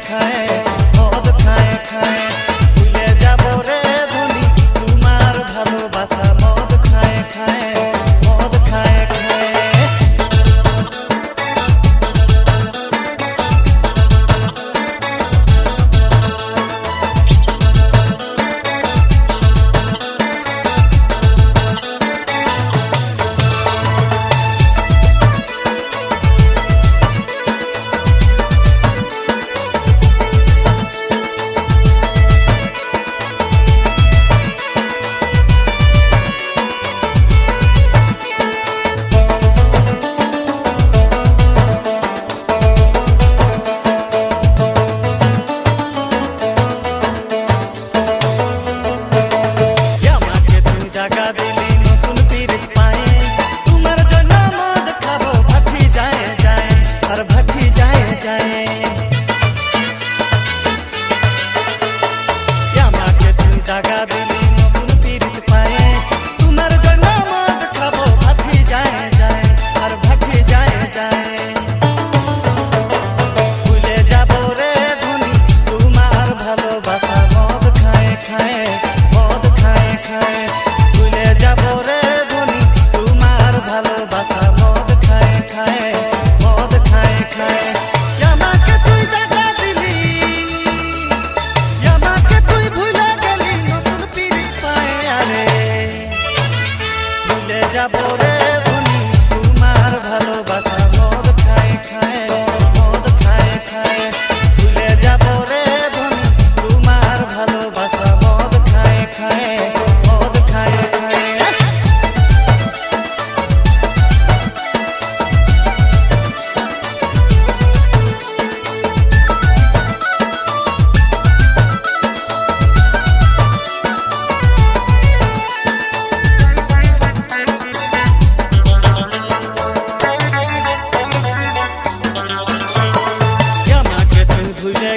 খায় মদ খায় খায় ভুলে যাব রে ধনী তোমার ভালোবাসা মদ খায় খায় মদ খায় খায় যাব রে ধনী তোমার ভালোবাসা মদ খায় খায় মদ খায় খায় ভুলে যাব রে ধনী তোমার ভালোবাসা মদ খায় খায় মদ খায় খায়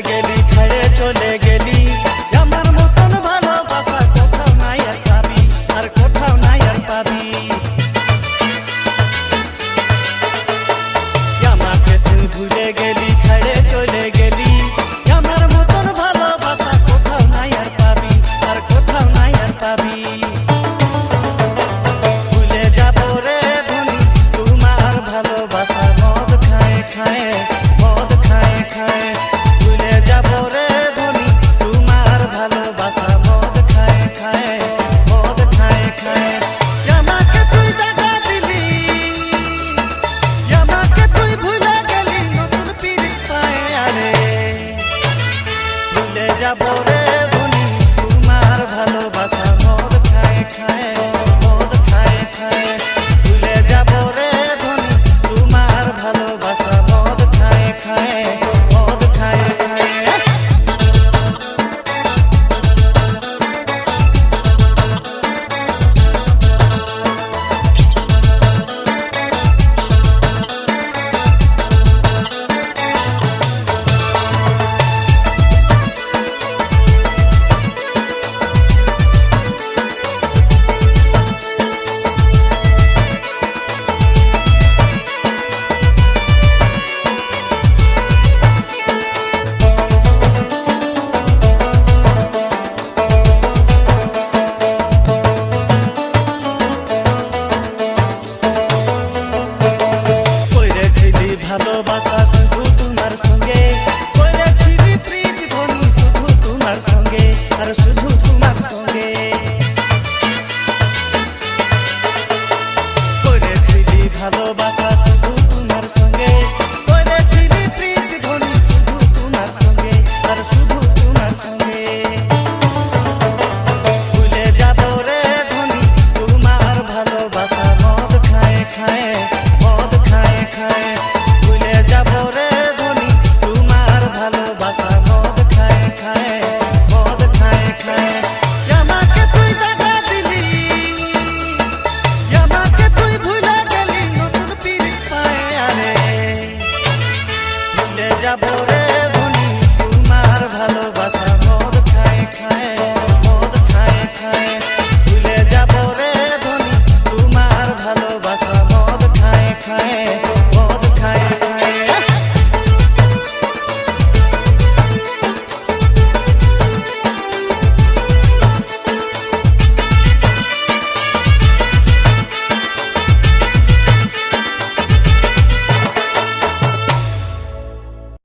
গেলি ছেড়ে চলে গেলি আমার মতন ভালোবাসা কোথাও নাই আর পাবি আর কোথাও নাই আর পাবি আমাকে তুই ভুলে গেলি ছেড়ে চলে গেলি আমার মতন ভালোবাসা কোথাও নাই আর পাবি আর কোথাও নাই আর পাবি ভুলে যাব রে ধনী তোমার ভালোবাসা মদ খায় খায় মদ খায় খায় যাব রে ধনী তোমার ভালোবাসা মদ খায় খায় মদ খায় খায় আমাকে তুই দেখা দিলি আমাকে তুই ভুলে গেলি নতুন পিরিত পায় আরে ভুলে যাব রে ধনী তোমার ভালোবাসা মদ খায় খায় মদ খায় খায় ভুলে যাব রে ধনী তোমার ভালোবাসা মদ খায় খায় মদ খায় খায় ভালোবাসা শুধু তোমার সঙ্গে করেছিলি প্রীতি ধনী শুধু তোমার সঙ্গে আর শুধু তোমার সঙ্গে করেছিলি ভালোবাসা শুধু তোমার সঙ্গে করেছিলি প্রীতি ধনী শুধু তোমার সঙ্গে আর শুধু তোমার সঙ্গে ভুলে যাব রে ধনী তোমার ভালোবাসা মদ খায় খায় মদ খায় খায় যাব রে ধনী তোমার ভালোবাসা মদ খায় খায় মদ খায় খায় আমাকে তুই দেখা দিলি আমাকে তুই ভুলে গেলি নতুন পিরিত পায় আরে ভুলে যাব রে ধনী তোমার ভালোবাসা